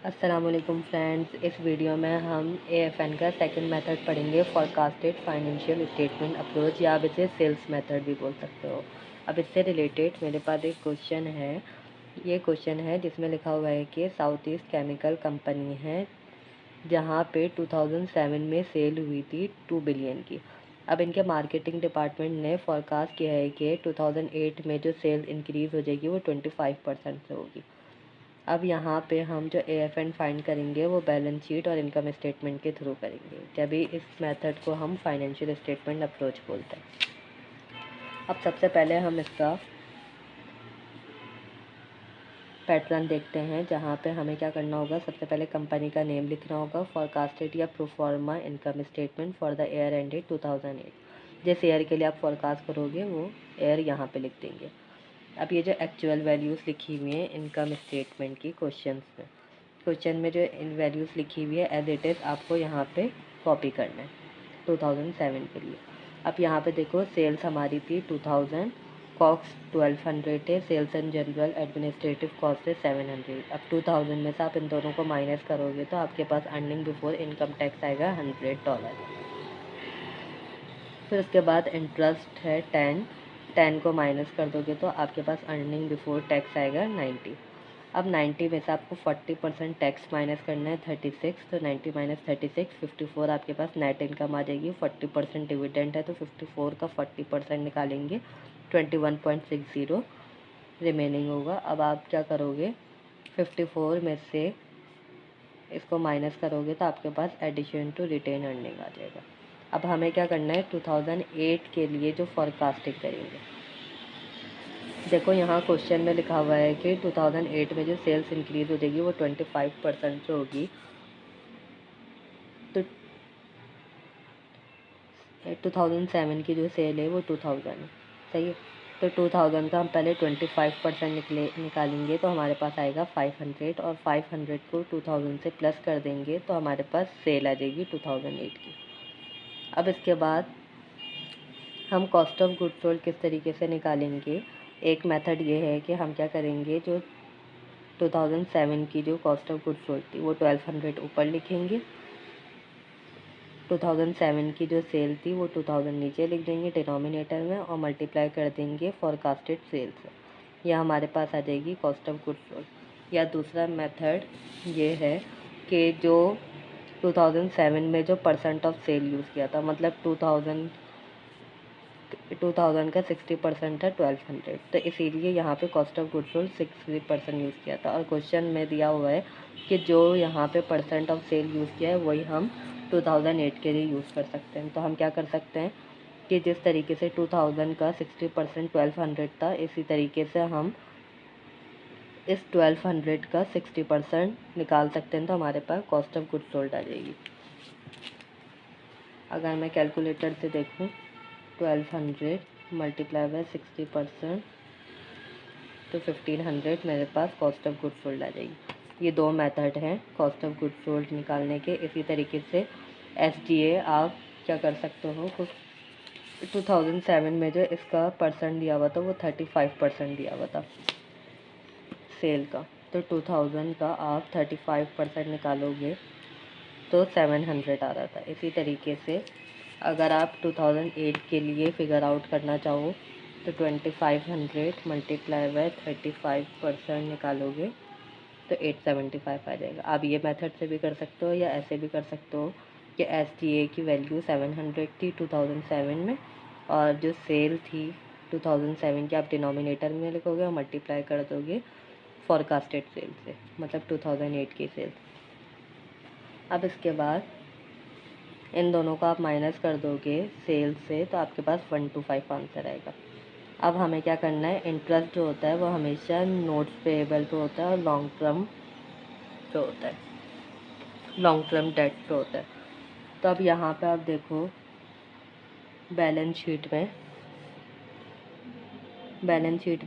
अस्सलाम वालेकुम फ्रेंड्स। इस वीडियो में हम एएफएन का सेकंड मेथड पढ़ेंगे, फॉरकास्टेड फाइनेंशियल स्टेटमेंट अप्रोच, या आप इसे सेल्स मेथड भी बोल सकते हो। अब इससे रिलेटेड मेरे पास एक क्वेश्चन है। ये क्वेश्चन है जिसमें लिखा हुआ है कि साउथ ईस्ट केमिकल कंपनी है जहाँ पे 2007 में सेल हुई थी 2 बिलियन की। अब इनके मार्केटिंग डिपार्टमेंट ने फॉरकास्ट किया है कि 2008 में जो सेल इंक्रीज़ हो जाएगी वो 25% से होगी। अब यहाँ पे हम जो एएफएन फाइंड करेंगे वो बैलेंस शीट और इनकम स्टेटमेंट के थ्रू करेंगे, तभी इस मेथड को हम फाइनेंशियल स्टेटमेंट अप्रोच बोलते हैं। अब सबसे पहले हम इसका पैटर्न देखते हैं, जहाँ पे हमें क्या करना होगा। सबसे पहले कंपनी का नेम लिखना होगा, फॉरकास्टेड या proforma income statement for the year ended 2008। जिस ईयर के लिए आप फॉरकास्ट करोगे वो ईयर यहाँ पे लिख देंगे। अब ये जो एक्चुअल वैल्यूज़ लिखी हुई हैं इनकम स्टेटमेंट की क्वेश्चन में जो इन वैल्यूज़ लिखी हुई है एज इट इज़ आपको यहाँ पे कॉपी करना है 2007 के लिए। अब यहाँ पे देखो, सेल्स हमारी थी 2000, कॉस्ट 1200 है, sales and general administrative cost है 700। अब 2000 में से आप इन दोनों को माइनस करोगे तो आपके पास अर्निंग बिफोर इनकम टैक्स आएगा $100। फिर उसके बाद इंटरेस्ट है 10 को माइनस कर दोगे तो आपके पास अर्निंग बिफोर टैक्स आएगा 90। अब 90 में से आपको 40% टैक्स माइनस करना है 36, तो 90 माइनस 36 54 आपके पास नेट इनकम आ जाएगी। 40% डिविडेंड है तो 54 का 40% निकालेंगे 21.60 रिमेनिंग होगा। अब आप क्या करोगे, 54 में से इसको माइनस करोगे तो आपके पास एडिशन टू रिटेन अर्निंग आ जाएगा। अब हमें क्या करना है, 2008 के लिए जो फॉरकास्टिंग करेंगे। देखो यहाँ क्वेश्चन में लिखा हुआ है कि 2008 में जो सेल्स इंक्रीज हो जाएगी वो 25% से होगी। तो 2007 की जो सेल है वो 2000 है, सही है। तो 2000 का हम पहले 25% निकालेंगे तो हमारे पास आएगा 500, और 500 को 2000 से प्लस कर देंगे तो हमारे पास सेल आ जाएगी 2008 की। अब इसके बाद हम कॉस्ट ऑफ गुड्स सोल्ड किस तरीके से निकालेंगे। एक मेथड ये है कि हम क्या करेंगे, जो 2007 की जो कॉस्ट ऑफ गुड्स सोल्ड थी वो 1200 ऊपर लिखेंगे, 2007 की जो सेल थी वो 2000 नीचे लिख देंगे डिनोमिनेटर में, और मल्टीप्लाई कर देंगे फॉरकास्टेड सेल से। यह हमारे पास आ जाएगी कॉस्ट ऑफ गुड्स सोल्ड। या दूसरा मेथड ये है कि जो 2007 में जो परसेंट ऑफ सेल यूज़ किया था, मतलब 2000 का 60% था 1200, तो इसीलिए यहाँ पे cost of goods sold 60% use किया था। और क्वेश्चन में दिया हुआ है कि जो यहाँ पे परसेंट ऑफ सेल यूज़ किया है वही हम 2008 के लिए यूज़ कर सकते हैं। तो हम क्या कर सकते हैं कि जिस तरीके से 2000 का 60% 1200 था, इसी तरीके से हम इस 1200 का 60% निकाल सकते हैं, तो हमारे पास कॉस्ट ऑफ गुड्स सोल्ड आ जाएगी। अगर मैं कैलकुलेटर से देखूँ, 1200 मल्टीप्लाई बाय 60% तो 1500 मेरे पास कॉस्ट ऑफ गुड्स सोल्ड आ जाएगी। ये दो मेथड हैं कॉस्ट ऑफ गुड्स सोल्ड निकालने के। इसी तरीके से SGA आप क्या कर सकते हो, कुछ 2007 में जो इसका परसेंट दिया हुआ था वो 35% दिया हुआ था सेल का, तो 2000 का आप 35% निकालोगे तो 700 आ रहा था। इसी तरीके से अगर आप 2008 के लिए फिगर आउट करना चाहो तो 2500 मल्टीप्लाई बाय 35% निकालोगे तो 875 आ जाएगा। आप ये मेथड से भी कर सकते हो या ऐसे भी कर सकते हो कि SGA की वैल्यू 700 थी 2007 में, और जो सेल थी 2007 की आप डिनोमिनेटर में लिखोगे और मल्टीप्लाई कर दोगे फॉरकास्टेड सेल से, मतलब 2008 की सेल। अब इसके बाद इन दोनों को आप माइनस कर दोगे सेल से तो आपके पास 125 आंसर आएगा। अब हमें क्या करना है, इंटरेस्ट जो होता है वो हमेशा नोट्स पेएबल पे होता है और लॉन्ग टर्म पे होता है, लॉन्ग टर्म डेट पे होता है। तो अब यहाँ पे आप देखो बैलेंस शीट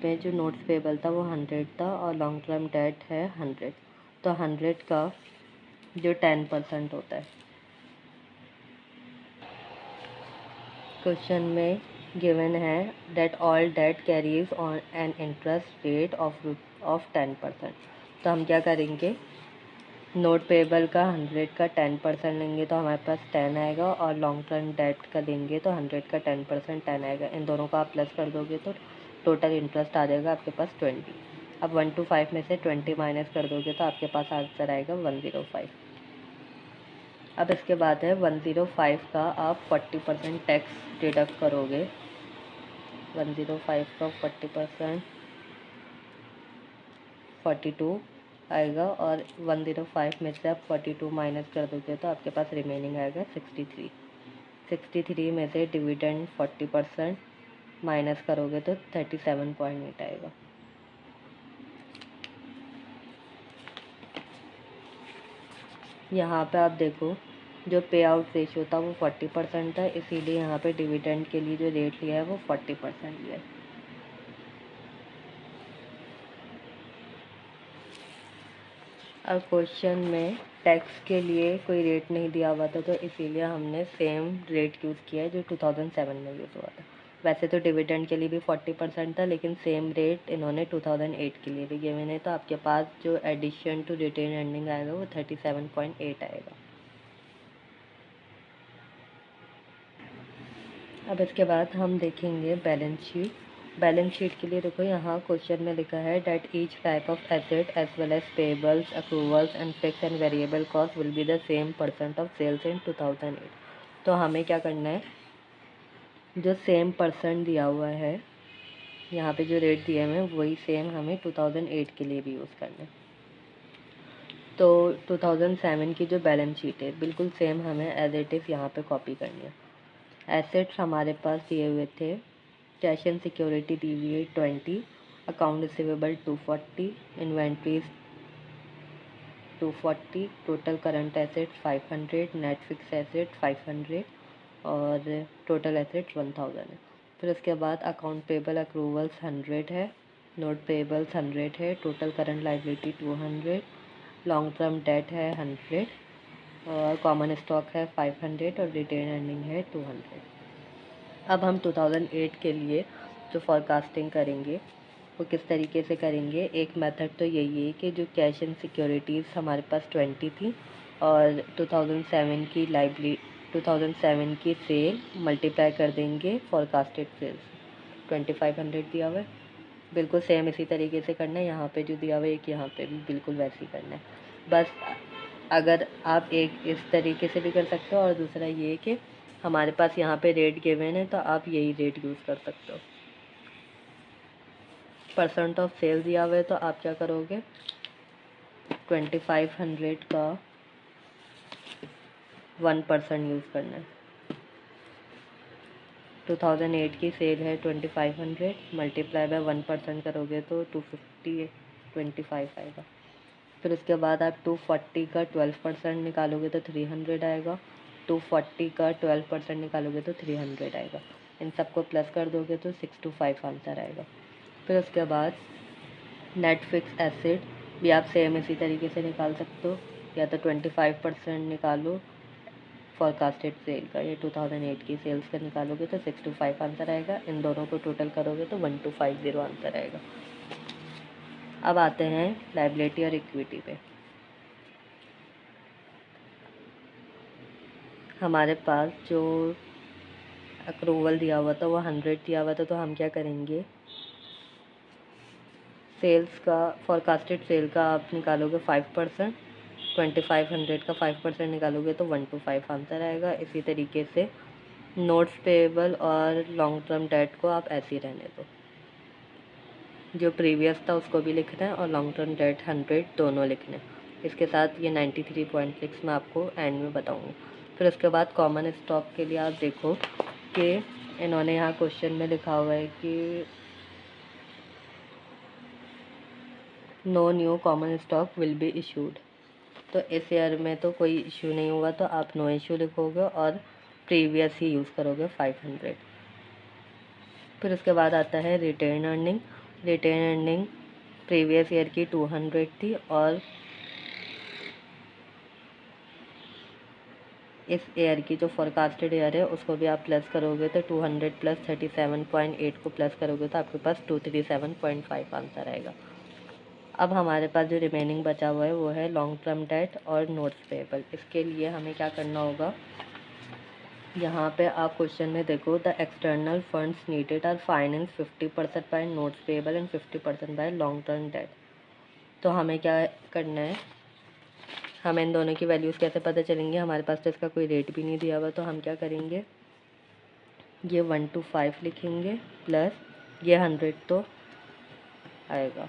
में जो नोट्स पेएबल था वो 100 था और लॉन्ग टर्म डेट है 100। तो 100 का जो 10% होता है, क्वेश्चन में गिवन है that all that carries on an interest rate of 10%। तो हम क्या करेंगे, नोट पेबल का 100 का 10% लेंगे तो हमारे पास 10 आएगा, और लॉन्ग टर्म डेट का लेंगे तो 100 का 10% 10 आएगा। इन दोनों का आप प्लस कर दोगे तो टोटल इंटरेस्ट आ जाएगा आपके पास 20। अब 1 to 5 में से 20 माइनस कर दोगे तो आपके पास आंसर आएगा 105। अब इसके बाद है 105 का आप 40% टैक्स डिडक्ट करोगे। 105 का 40% 42 आएगा, और 105 में से आप 42 माइनस कर दोगे तो आपके पास रिमेनिंग आएगा 63। 63 में से डिविडेंड 40% माइनस करोगे तो 37.8 आएगा। यहाँ पे आप देखो जो पे आउट रेशियो था वो 40% था, इसीलिए यहाँ पे डिविडेंड के लिए जो रेट लिया है वो 40% लिया है। अब क्वेश्चन में टैक्स के लिए कोई रेट नहीं दिया हुआ था, तो इसीलिए हमने सेम रेट यूज़ किया है जो 2007 में यूज़ हुआ था। वैसे तो डिविडेंड के लिए भी 40% था, लेकिन सेम रेट इन्होंने 2008 के लिए भी गिवन है, तो आपके पास जो एडिशन टू रिटेन अर्निंग आएगा वो 37.8 आएगा। अब इसके बाद हम देखेंगे बैलेंस शीट। बैलेंस शीट के लिए देखो यहाँ क्वेश्चन में लिखा है that each type of asset as well as payables, accruals and fix and variable cost will be the same percent of sales in 2008। तो हमें क्या करना है, जो सेम परसेंट दिया हुआ है यहाँ पे जो रेट दिए हुए हैं वही सेम हमें 2008 के लिए भी यूज़ करना है। तो 2007 की जो बैलेंस शीट है बिल्कुल सेम हमें एज इट इज़ यहाँ पे कॉपी करनी है। एसेट्स हमारे पास दिए हुए थे, कैश एंड सिक्योरिटी दी हुई है 20, account receivable 240, inventories 240, total current asset 500, net fix asset 500 और टोटल एसेट 1000 है। फिर उसके बाद अकाउंट पेबल अक्रूवल्स 100 है, नोट पेबल्स 100 है, total current liability 200, long term date है 100 और कॉमन स्टॉक है 500 और रिटेन अर्निंग है 200। अब हम 2008 के लिए जो फॉरकास्टिंग करेंगे वो किस तरीके से करेंगे। एक मेथड तो यही है कि जो कैश एंड सिक्योरिटीज़ हमारे पास 20 थी और 2007 की सेल मल्टीप्लाई कर देंगे फॉरकास्टेड सेल्स। 2500 दिया हुआ है, बिल्कुल सेम इसी तरीके से करना है। यहाँ पे जो दिया हुआ है एक यहाँ पे भी बिल्कुल वैसे ही करना है। बस अगर आप एक इस तरीके से भी कर सकते हो और दूसरा ये कि हमारे पास यहाँ पे रेट गिवन है तो आप यही रेट यूज़ कर सकते हो। परसेंट ऑफ सेल दिया हुआ है तो आप क्या करोगे, 2500 का 1% यूज़ करना है। 2008 की सेल है 2500, मल्टीप्लाई बाय 1% करोगे तो 250 आएगा। फिर उसके बाद आप 240 का 12% निकालोगे तो 300 आएगा। 240 का 12% निकालोगे तो 300 आएगा। इन सबको प्लस कर दोगे तो 625 आंसर आएगा। फिर उसके बाद नेट फिक्स एसेट भी आप सेम इसी तरीके से निकाल सकते हो, या तो 25% निकालो फॉरकास्टेड सेल का, या 2008 की सेल्स का निकालोगे तो 625 आंसर आएगा। इन दोनों को टोटल करोगे तो 1250 आंसर आएगा। अब आते हैं लायबिलिटी और इक्विटी पे। हमारे पास जो अक्रूवल दिया हुआ था वो 100 दिया हुआ था, तो हम क्या करेंगे, सेल्स का फॉरकास्टेड सेल का आप निकालोगे 5%, 2500 का 5% निकालोगे तो 125 आंसर आएगा। इसी तरीके से नोट्स पेएबल और लॉन्ग टर्म डेट को आप ऐसे ही रहने दो, जो प्रीवियस था उसको भी लिखना है और लॉन्ग टर्म डेट 100 दोनों लिखने हैं। इसके साथ ये 93.6 मैं आपको एंड में बताऊँगी। फिर उसके बाद कॉमन स्टॉक के लिए आप देखो कि इन्होंने यहाँ क्वेश्चन में लिखा हुआ है कि no new common stock will be issued. तो इस ईयर में तो कोई इशू नहीं हुआ, तो आप नो इशू लिखोगे और प्रीवियस ही यूज़ करोगे 500। फिर उसके बाद आता है retain earning. Retain earning previous year की 200 थी और इस ईयर की जो फॉरकास्टेड ईयर है उसको भी आप प्लस करोगे तो 200 प्लस 37.8 को प्लस करोगे तो आपके पास 237.5 आंसर आएगा। अब हमारे पास जो रिमेनिंग बचा हुआ है वो है लॉन्ग टर्म डेट और नोट्स पेएबल। इसके लिए हमें क्या करना होगा, यहाँ पे आप क्वेश्चन में देखो, the external funds needed are finance 50% by notes payable and 50% by long term debt. तो हमें क्या करना है, हमें इन दोनों की वैल्यूज़ कैसे पता चलेंगे, हमारे पास तो इसका कोई रेट भी नहीं दिया हुआ। तो हम क्या करेंगे, ये 1 to 5 लिखेंगे प्लस ये 100 तो आएगा,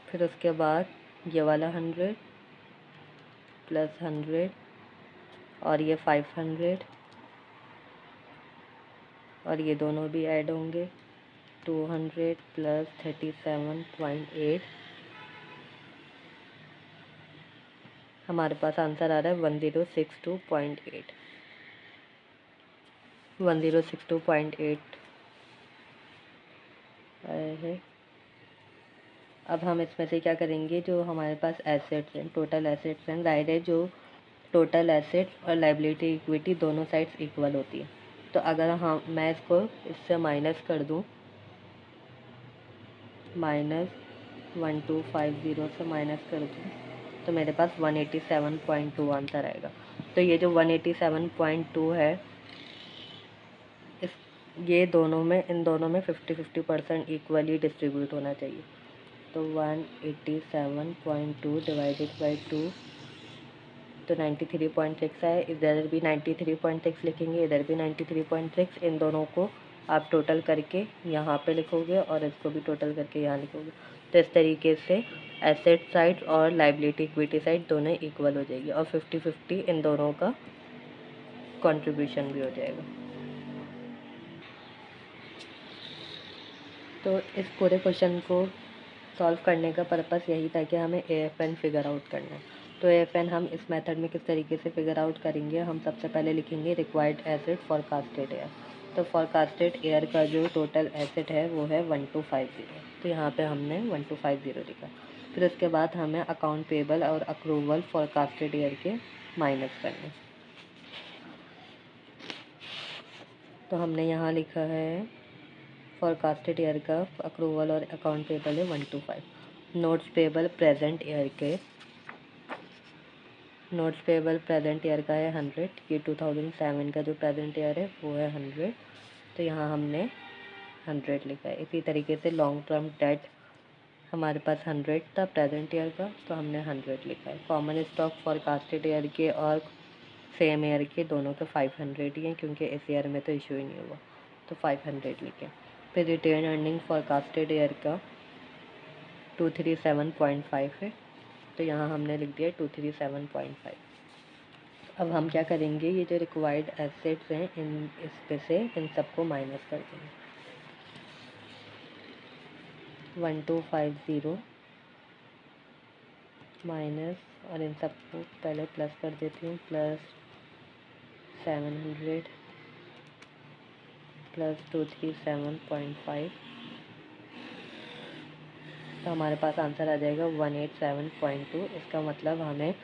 फिर उसके बाद ये वाला 100 प्लस 100 और ये 500 और ये दोनों भी ऐड होंगे, 200 प्लस 37.8। हमारे पास आंसर आ रहा है 1062.8। 1062.8 आया है। अब हम इसमें से क्या करेंगे, जो हमारे पास एसेट्स हैं, टोटल एसेट्स हैं, जाहिर है जो टोटल एसेट्स और लाइबिलिटी इक्विटी दोनों साइड्स इक्वल होती है। तो अगर हम मैं इसको इससे माइनस कर दूं, -1250 से माइनस कर दूं, तो मेरे पास 187.2 आंसर आएगा। तो ये जो 187.2 है, इस ये दोनों में, इन दोनों में 50-50% इक्वली डिस्ट्रीब्यूट होना चाहिए। तो 187.2 डिवाइडेड बाई 2 तो 93.6 है। इधर भी 93.6 लिखेंगे, इधर भी 93.6। इन दोनों को आप टोटल करके यहाँ पे लिखोगे और इसको भी टोटल करके यहाँ लिखोगे। तो इस तरीके से एसेट साइड और लाइबिलिटी इक्विटी साइड दोनों इक्वल हो जाएगी और 50-50 इन दोनों का कंट्रीब्यूशन भी हो जाएगा। तो इस पूरे क्वेश्चन को सॉल्व करने का पर्पस यही था कि हमें AFN फिगर आउट करना है। तो AFN हम इस मेथड में किस तरीके से फिगर आउट करेंगे, हम सबसे पहले लिखेंगे रिक्वायर्ड एसेट फॉरकास्टेड ईयर। तो फॉरकास्टेड ईयर का जो टोटल एसेट है वो है 1250। तो यहाँ पे हमने 1250 लिखा। फिर उसके बाद हमें अकाउंट पेबल और अक्रूवल फॉरकास्टेड ईयर के माइनस करने। तो हमने यहाँ लिखा है फॉरकास्टेड ईयर का अक्रूवल और अकाउंट पेबल है 125। नोट्स पेबल प्रेजेंट ईयर के, नोट्स पेबल प्रेजेंट ईयर का है 100। ये 2007 का जो प्रेजेंट ईयर है वो है 100। तो यहाँ हमने 100 लिखा है। इसी तरीके से लॉन्ग टर्म डेट हमारे पास 100 था प्रेजेंट ईयर का, तो हमने 100 लिखा है। कॉमन स्टॉक फॉरकास्टेड ईयर के और सेम ईयर के दोनों के 500 ही हैं, क्योंकि इस ईयर में तो इशू ही नहीं हुआ, तो 500 लिखे। फिर रिटेन अर्निंग फॉरकास्टेड ईयर का 237.5 है, तो यहाँ हमने लिख दिया 237.5। अब हम क्या करेंगे, ये जो रिक्वायर्ड एसेट्स हैं इस पे से इन सबको माइनस कर देंगे। 1250 माइनस, और इन सबको पहले प्लस कर देती हूँ, प्लस 700 प्लस 237.5। तो हमारे पास आंसर आ जाएगा 187.2। इसका मतलब हमें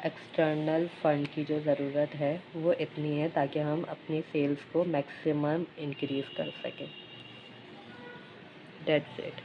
एक्सटर्नल फ़ंड की जो ज़रूरत है वो इतनी है ताकि हम अपनी सेल्स को मैक्सिमम इंक्रीज़ कर सकें। That's it.